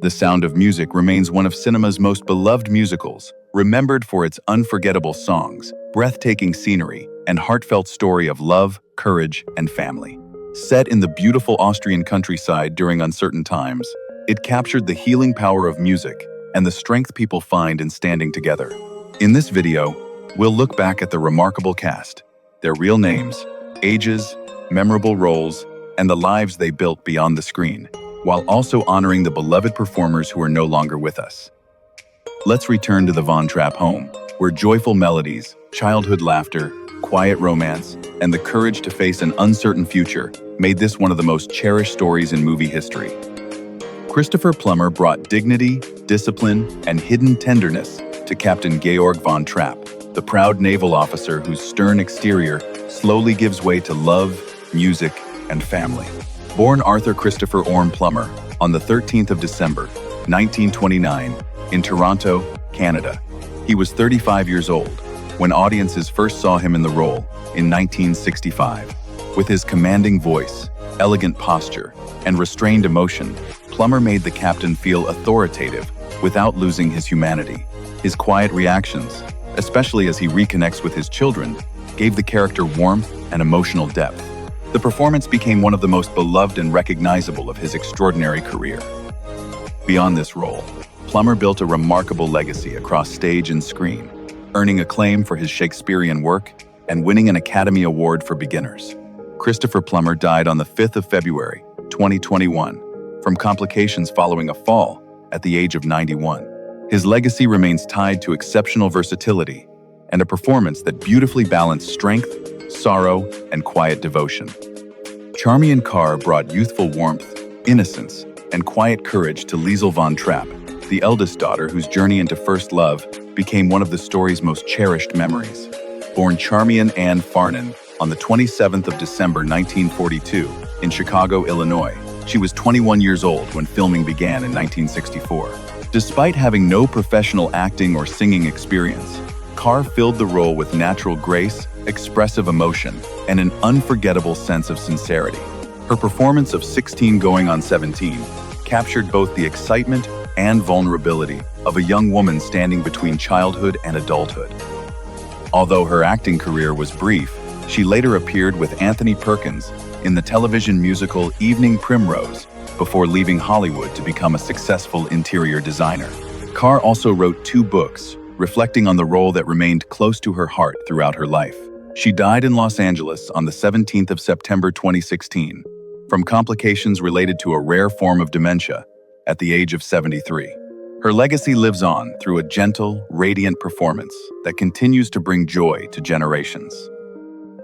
The Sound of Music remains one of cinema's most beloved musicals, remembered for its unforgettable songs, breathtaking scenery, and heartfelt story of love, courage, and family. Set in the beautiful Austrian countryside during uncertain times, it captured the healing power of music and the strength people find in standing together. In this video, we'll look back at the remarkable cast, their real names, ages, memorable roles, and the lives they built beyond the screen, while also honoring the beloved performers who are no longer with us. Let's return to the Von Trapp home, where joyful melodies, childhood laughter, quiet romance, and the courage to face an uncertain future made this one of the most cherished stories in movie history. Christopher Plummer brought dignity, discipline, and hidden tenderness to Captain Georg von Trapp, the proud naval officer whose stern exterior slowly gives way to love, music, and family. Born Arthur Christopher Orm Plummer on the 13th of December, 1929, in Toronto, Canada, he was 35 years old when audiences first saw him in the role in 1965. With his commanding voice, elegant posture, and restrained emotion, Plummer made the captain feel authoritative without losing his humanity. His quiet reactions, especially as he reconnects with his children, gave the character warmth and emotional depth. The performance became one of the most beloved and recognizable of his extraordinary career. Beyond this role, Plummer built a remarkable legacy across stage and screen, earning acclaim for his Shakespearean work and winning an Academy Award for Beginners. Christopher Plummer died on the 5th of February, 2021, from complications following a fall at the age of 91. His legacy remains tied to exceptional versatility and a performance that beautifully balanced strength, sorrow, and quiet devotion. Charmian Carr brought youthful warmth, innocence, and quiet courage to Liesl von Trapp, the eldest daughter whose journey into first love became one of the story's most cherished memories. Born Charmian Ann Farnan on the 27th of December 1942 in Chicago, Illinois, she was 21 years old when filming began in 1964. Despite having no professional acting or singing experience, Carr filled the role with natural grace, expressive emotion, and an unforgettable sense of sincerity. Her performance of 16 Going on 17 captured both the excitement and vulnerability of a young woman standing between childhood and adulthood. Although her acting career was brief, she later appeared with Anthony Perkins in the television musical Evening Primrose before leaving Hollywood to become a successful interior designer. Carr also wrote 2 books, reflecting on the role that remained close to her heart throughout her life. She died in Los Angeles on the 17th of September 2016 from complications related to a rare form of dementia at the age of 73. Her legacy lives on through a gentle, radiant performance that continues to bring joy to generations.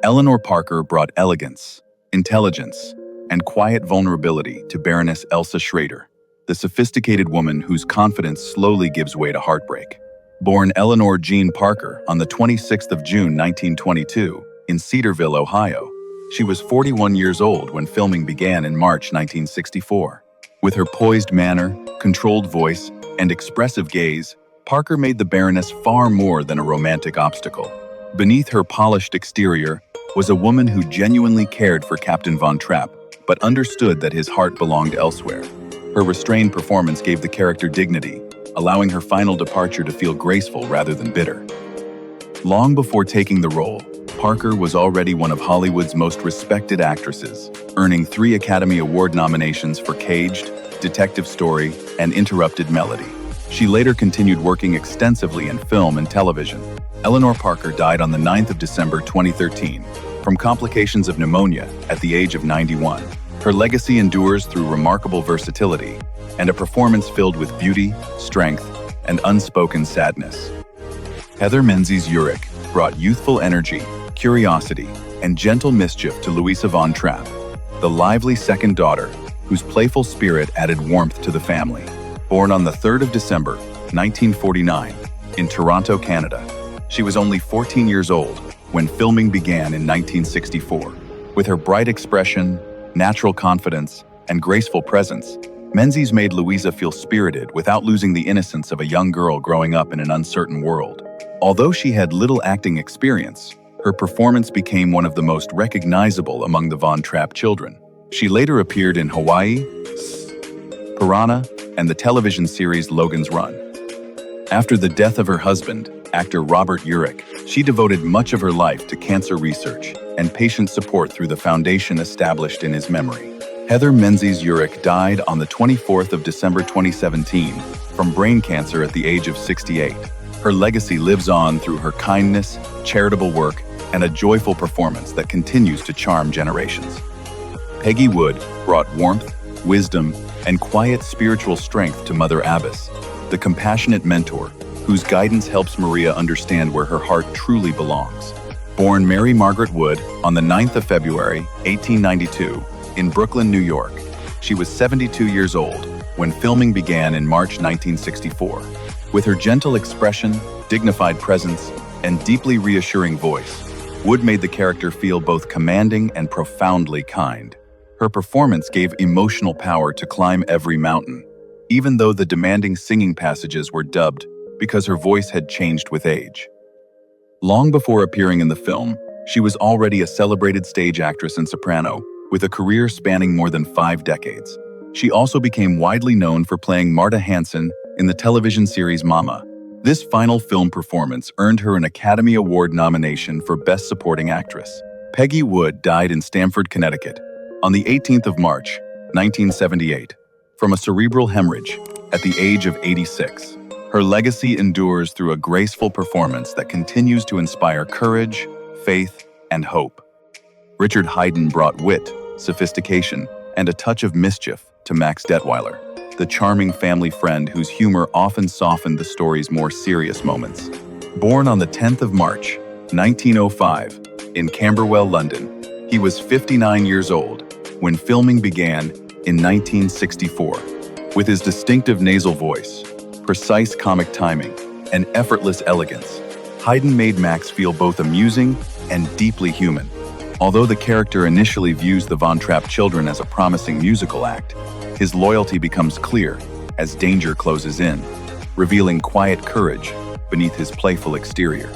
Eleanor Parker brought elegance, intelligence, and quiet vulnerability to Baroness Elsa Schrader, the sophisticated woman whose confidence slowly gives way to heartbreak. Born Eleanor Jean Parker on the 26th of June 1922 in Cedarville, Ohio, she was 41 years old when filming began in March 1964. With her poised manner, controlled voice, and expressive gaze, Parker made the Baroness far more than a romantic obstacle. Beneath her polished exterior was a woman who genuinely cared for Captain von Trapp, but understood that his heart belonged elsewhere. Her restrained performance gave the character dignity, allowing her final departure to feel graceful rather than bitter. Long before taking the role, Parker was already one of Hollywood's most respected actresses, earning 3 Academy Award nominations for Caged, Detective Story, and Interrupted Melody. She later continued working extensively in film and television. Eleanor Parker died on the 9th of December 2013 from complications of pneumonia at the age of 91. Her legacy endures through remarkable versatility and a performance filled with beauty, strength, and unspoken sadness. Heather Menzies-Urich brought youthful energy, curiosity, and gentle mischief to Louisa von Trapp, the lively second daughter whose playful spirit added warmth to the family. Born on the 3rd of December, 1949, in Toronto, Canada, she was only 14 years old when filming began in 1964. With her bright expression, natural confidence, and graceful presence, Menzies made Louisa feel spirited without losing the innocence of a young girl growing up in an uncertain world. Although she had little acting experience, her performance became one of the most recognizable among the Von Trapp children. She later appeared in Hawaii, Piranha, and the television series Logan's Run. After the death of her husband, actor Robert Urich, she devoted much of her life to cancer research and patient support through the foundation established in his memory. Heather Menzies Urich died on the 24th of December 2017 from brain cancer at the age of 68. Her legacy lives on through her kindness, charitable work, and a joyful performance that continues to charm generations. Peggy Wood brought warmth, wisdom, and quiet spiritual strength to Mother Abbess, the compassionate mentor whose guidance helps Maria understand where her heart truly belongs. Born Mary Margaret Wood on the 9th of February, 1892, in Brooklyn, New York, she was 72 years old when filming began in March 1964. With her gentle expression, dignified presence, and deeply reassuring voice, Wood made the character feel both commanding and profoundly kind. Her performance gave emotional power to climb every mountain, even though the demanding singing passages were dubbed because her voice had changed with age. Long before appearing in the film, she was already a celebrated stage actress and soprano, with a career spanning more than 5 decades. She also became widely known for playing Marta Hansen in the television series Mama. This final film performance earned her an Academy Award nomination for Best Supporting Actress. Peggy Wood died in Stamford, Connecticut, on the 18th of March, 1978, from a cerebral hemorrhage at the age of 86. Her legacy endures through a graceful performance that continues to inspire courage, faith, and hope. Richard Haydn brought wit, sophistication, and a touch of mischief to Max Detweiler, the charming family friend whose humor often softened the story's more serious moments. Born on the 10th of March, 1905, in Camberwell, London, he was 59 years old when filming began in 1964. With his distinctive nasal voice, precise comic timing, and effortless elegance, Haydn made Max feel both amusing and deeply human. Although the character initially views the Von Trapp children as a promising musical act, his loyalty becomes clear as danger closes in, revealing quiet courage beneath his playful exterior.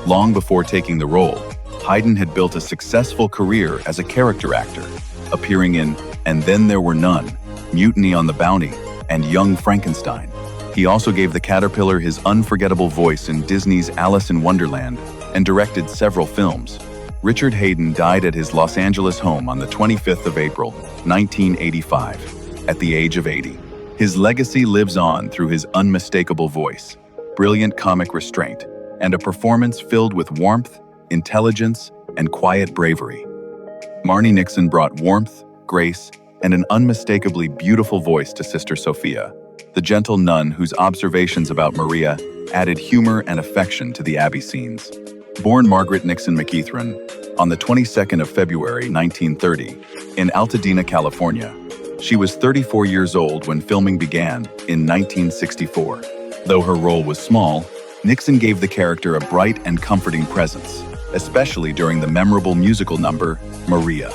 Long before taking the role, Haydn had built a successful career as a character actor, appearing in And Then There Were None, Mutiny on the Bounty, and Young Frankenstein. He also gave the caterpillar his unforgettable voice in Disney's Alice in Wonderland and directed several films. Richard Haydn died at his Los Angeles home on the 25th of April, 1985, at the age of 80. His legacy lives on through his unmistakable voice, brilliant comic restraint, and a performance filled with warmth, intelligence, and quiet bravery. Marni Nixon brought warmth, grace, and an unmistakably beautiful voice to Sister Sophia, the gentle nun whose observations about Maria added humor and affection to the Abbey scenes. Born Margaret Nixon McEachran on the 22nd of February 1930 in Altadena, California, she was 34 years old when filming began in 1964. Though her role was small, Nixon gave the character a bright and comforting presence, especially during the memorable musical number, Maria.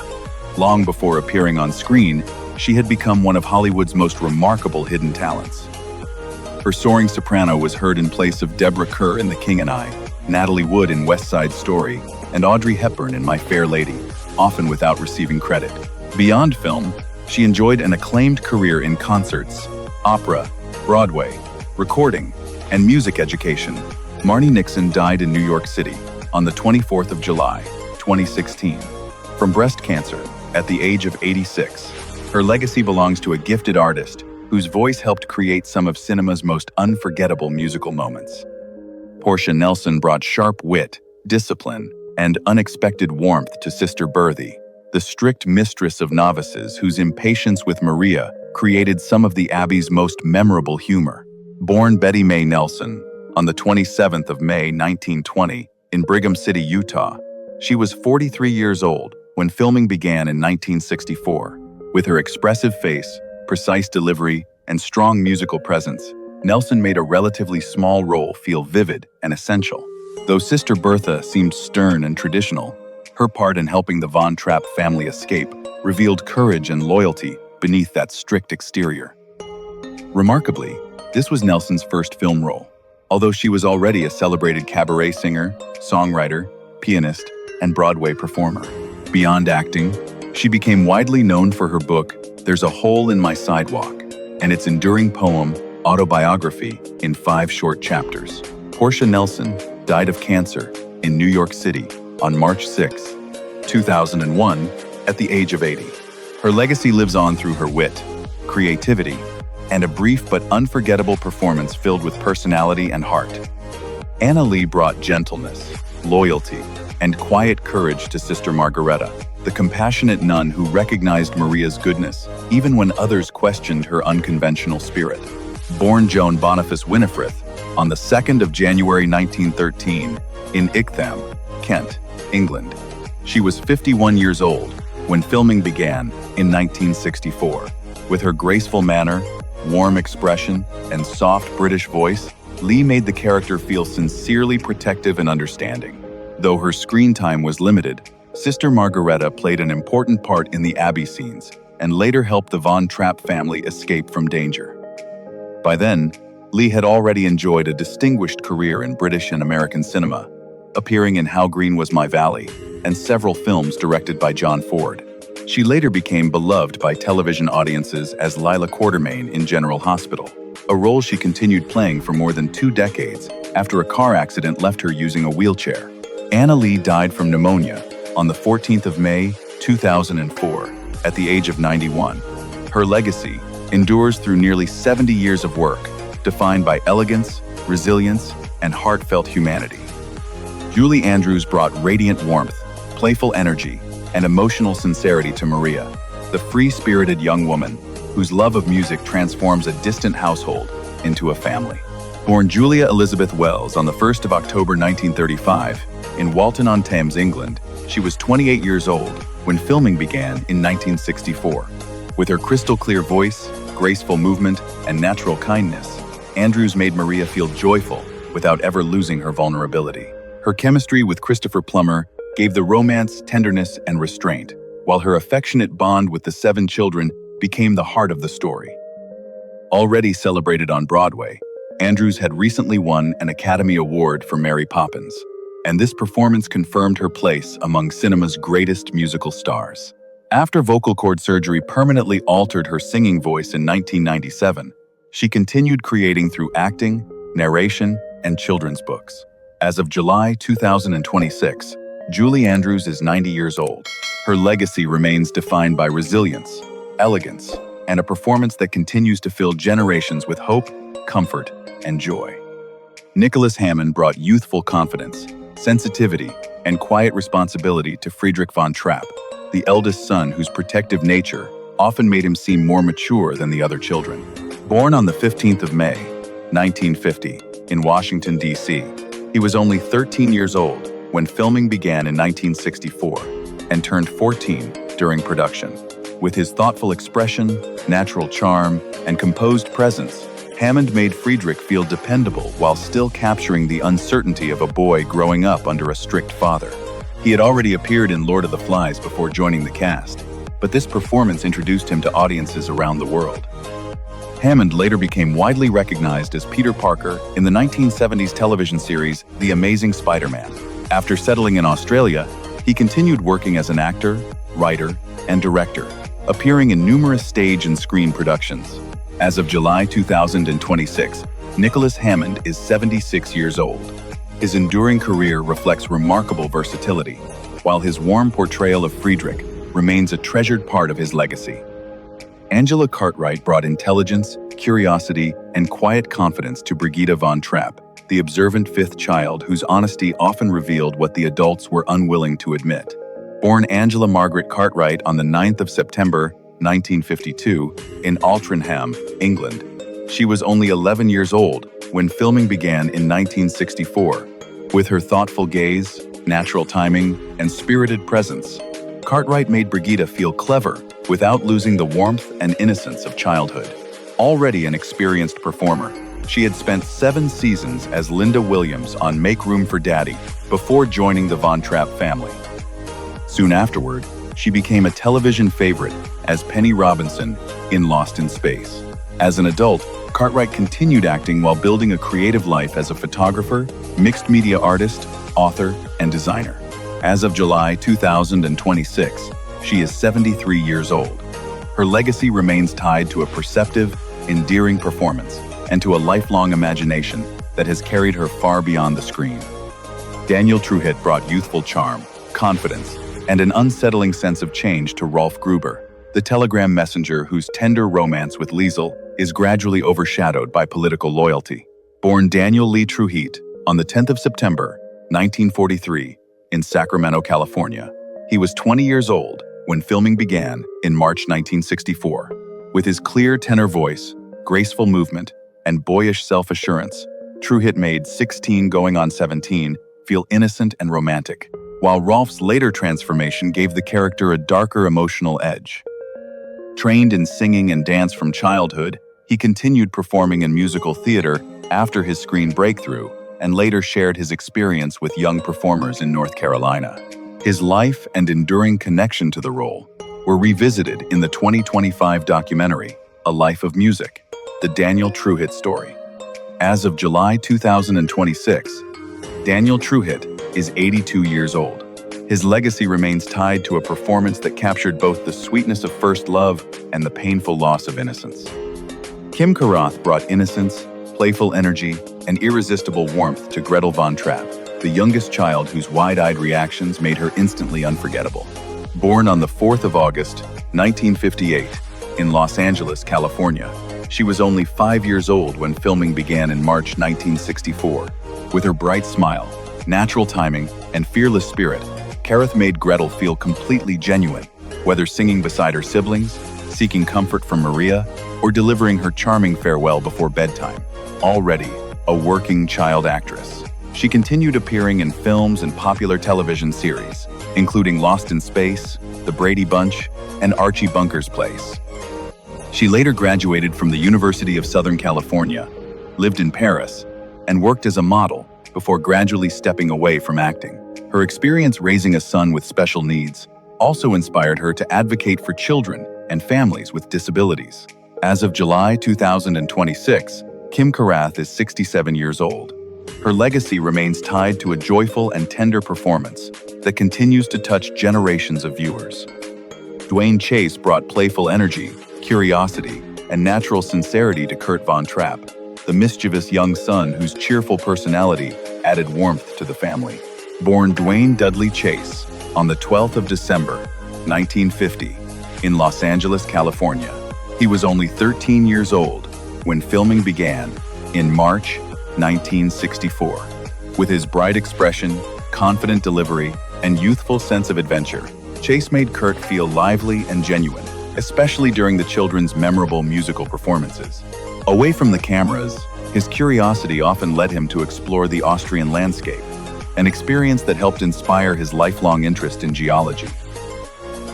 Long before appearing on screen, she had become one of Hollywood's most remarkable hidden talents. Her soaring soprano was heard in place of Deborah Kerr in The King and I, Natalie Wood in West Side Story, and Audrey Hepburn in My Fair Lady, often without receiving credit. Beyond film, she enjoyed an acclaimed career in concerts, opera, Broadway, recording, and music education. Marni Nixon died in New York City on the 24th of July, 2016, from breast cancer at the age of 86. Her legacy belongs to a gifted artist whose voice helped create some of cinema's most unforgettable musical moments. Portia Nelson brought sharp wit, discipline, and unexpected warmth to Sister Berthe, the strict mistress of novices whose impatience with Maria created some of the Abbey's most memorable humor. Born Betty Mae Nelson on the 27th of May 1920 in Brigham City, Utah, she was 43 years old when filming began in 1964. With her expressive face, precise delivery, and strong musical presence, Nelson made a relatively small role feel vivid and essential. Though Sister Bertha seemed stern and traditional, her part in helping the Von Trapp family escape revealed courage and loyalty beneath that strict exterior. Remarkably, this was Nelson's first film role, although she was already a celebrated cabaret singer, songwriter, pianist, and Broadway performer. Beyond acting, she became widely known for her book, There's a Hole in My Sidewalk, and its enduring poem, Autobiography, in 5 short chapters. Portia Nelson died of cancer in New York City on March 6, 2001, at the age of 80. Her legacy lives on through her wit, creativity, and a brief but unforgettable performance filled with personality and heart. Anna Lee brought gentleness, loyalty, and quiet courage to Sister Margareta, the compassionate nun who recognized Maria's goodness even when others questioned her unconventional spirit. Born Joan Boniface Winifred on the 2nd of January 1913 in Ictham, Kent, England. She was 51 years old when filming began in 1964. With her graceful manner, warm expression, and soft British voice, Lee made the character feel sincerely protective and understanding. Though her screen time was limited, Sister Margareta played an important part in the Abbey scenes and later helped the Von Trapp family escape from danger. By then, Lee had already enjoyed a distinguished career in British and American cinema, appearing in How Green Was My Valley and several films directed by John Ford. She later became beloved by television audiences as Lila Quartermain in General Hospital, a role she continued playing for more than 2 decades after a car accident left her using a wheelchair. Anna Lee died from pneumonia on the 14th of May, 2004, at the age of 91. Her legacy endures through nearly 70 years of work, defined by elegance, resilience, and heartfelt humanity. Julie Andrews brought radiant warmth, playful energy, and emotional sincerity to Maria, the free-spirited young woman whose love of music transforms a distant household into a family. Born Julia Elizabeth Wells on the 1st of October 1935 in Walton-on-Thames, England, she was 28 years old when filming began in 1964. With her crystal-clear voice, graceful movement, and natural kindness, Andrews made Maria feel joyful without ever losing her vulnerability. Her chemistry with Christopher Plummer gave the romance, tenderness, and restraint, while her affectionate bond with the 7 children became the heart of the story. Already celebrated on Broadway, Andrews had recently won an Academy Award for Mary Poppins, and this performance confirmed her place among cinema's greatest musical stars. After vocal cord surgery permanently altered her singing voice in 1997, she continued creating through acting, narration, and children's books. As of July 2026, Julie Andrews is 90 years old. Her legacy remains defined by resilience, elegance, and a performance that continues to fill generations with hope, comfort, and joy. Nicholas Hammond brought youthful confidence, sensitivity, and quiet responsibility to Friedrich von Trapp, the eldest son whose protective nature often made him seem more mature than the other children. Born on the 15th of May, 1950, in Washington, D.C., he was only 13 years old when filming began in 1964 and turned 14 during production. With his thoughtful expression, natural charm, and composed presence, Hammond made Friedrich feel dependable while still capturing the uncertainty of a boy growing up under a strict father. He had already appeared in Lord of the Flies before joining the cast, but this performance introduced him to audiences around the world. Hammond later became widely recognized as Peter Parker in the 1970s television series The Amazing Spider-Man. After settling in Australia, he continued working as an actor, writer, and director, appearing in numerous stage and screen productions. As of July 2026, Nicholas Hammond is 76 years old. His enduring career reflects remarkable versatility, while his warm portrayal of Friedrich remains a treasured part of his legacy. Angela Cartwright brought intelligence, curiosity, and quiet confidence to Brigitte von Trapp, the observant 5th child whose honesty often revealed what the adults were unwilling to admit. Born Angela Margaret Cartwright on the 9th of September, 1952, in Altrincham, England, she was only 11 years old when filming began in 1964. With her thoughtful gaze, natural timing, and spirited presence, Cartwright made Brigitte feel clever without losing the warmth and innocence of childhood. Already an experienced performer, she had spent 7 seasons as Linda Williams on Make Room for Daddy before joining the Von Trapp family. Soon afterward, she became a television favorite as Penny Robinson in Lost in Space. As an adult, Cartwright continued acting while building a creative life as a photographer, mixed media artist, author, and designer. As of July 2026, she is 73 years old. Her legacy remains tied to a perceptive, endearing performance, and to a lifelong imagination that has carried her far beyond the screen. Daniel Truhitt brought youthful charm, confidence, and an unsettling sense of change to Rolf Gruber, the telegram messenger whose tender romance with Liesel is gradually overshadowed by political loyalty. Born Daniel Lee Truhitt on the 10th of September, 1943, in Sacramento, California, he was 20 years old when filming began in March 1964. With his clear tenor voice, graceful movement, and boyish self-assurance, Truhitt made 16 going on 17 feel innocent and romantic, while Rolf's later transformation gave the character a darker emotional edge. Trained in singing and dance from childhood, he continued performing in musical theater after his screen breakthrough and later shared his experience with young performers in North Carolina. His life and enduring connection to the role were revisited in the 2025 documentary, A Life of Music, the Daniel Truhitt story. As of July 2026, Daniel Truhitt is 82 years old. His legacy remains tied to a performance that captured both the sweetness of first love and the painful loss of innocence. Kim Carruth brought innocence, playful energy, and irresistible warmth to Gretel von Trapp, the youngest child whose wide-eyed reactions made her instantly unforgettable. Born on the 4th of August, 1958, in Los Angeles, California, she was only 5 years old when filming began in March 1964. With her bright smile, natural timing, and fearless spirit, Carruth made Gretel feel completely genuine, whether singing beside her siblings, seeking comfort from Maria, or delivering her charming farewell before bedtime. Already a working child actress, she continued appearing in films and popular television series, including Lost in Space, The Brady Bunch, and Archie Bunker's Place. She later graduated from the University of Southern California, lived in Paris, and worked as a model before gradually stepping away from acting. Her experience raising a son with special needs also inspired her to advocate for children and families with disabilities. As of July 2026, Kim Carruth is 67 years old. Her legacy remains tied to a joyful and tender performance that continues to touch generations of viewers. Dwayne Chase brought playful energy, curiosity, and natural sincerity to Kurt Von Trapp, the mischievous young son whose cheerful personality added warmth to the family. Born Dwayne Dudley Chase on the 12th of December, 1950, in Los Angeles, California, he was only 13 years old when filming began in March 1964. With his bright expression, confident delivery, and youthful sense of adventure, Chase made Kurt feel lively and genuine, especially during the children's memorable musical performances. Away from the cameras, his curiosity often led him to explore the Austrian landscape, an experience that helped inspire his lifelong interest in geology.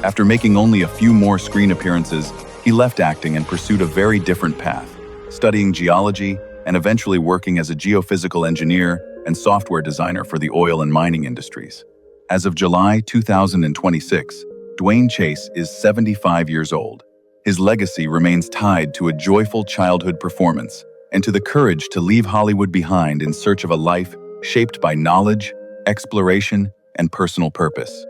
After making only a few more screen appearances, he left acting and pursued a very different path, studying geology and eventually working as a geophysical engineer and software designer for the oil and mining industries. As of July 2026, Dwayne Chase is 75 years old. His legacy remains tied to a joyful childhood performance and to the courage to leave Hollywood behind in search of a life shaped by knowledge, exploration, and personal purpose.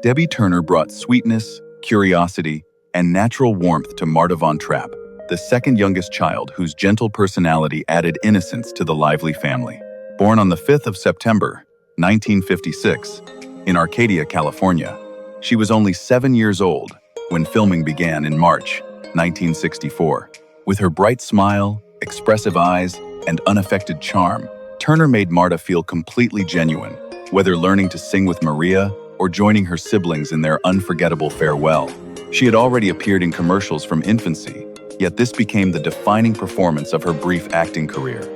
Debbie Turner brought sweetness, curiosity, and natural warmth to Marta von Trapp, the second youngest child whose gentle personality added innocence to the lively family. Born on the 5th of September, 1956, in Arcadia, California, she was only 7 years old when filming began in March 1964. With her bright smile, expressive eyes, and unaffected charm, Turner made Marta feel completely genuine, whether learning to sing with Maria or joining her siblings in their unforgettable farewell. She had already appeared in commercials from infancy, yet this became the defining performance of her brief acting career.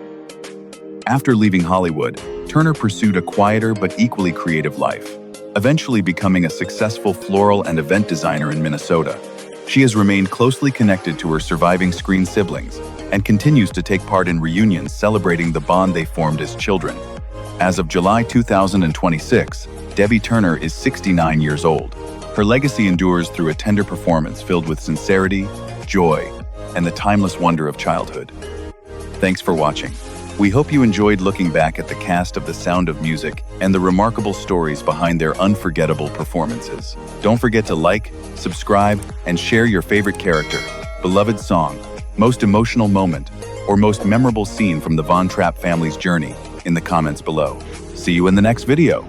After leaving Hollywood, Turner pursued a quieter but equally creative life, eventually becoming a successful floral and event designer in Minnesota. She has remained closely connected to her surviving screen siblings and continues to take part in reunions celebrating the bond they formed as children. As of July 2026, Debbie Turner is 69 years old. Her legacy endures through a tender performance filled with sincerity, joy, and the timeless wonder of childhood. Thanks for watching. We hope you enjoyed looking back at the cast of The Sound of Music and the remarkable stories behind their unforgettable performances. Don't forget to like, subscribe, and share your favorite character, beloved song, most emotional moment, or most memorable scene from the Von Trapp family's journey in the comments below. See you in the next video.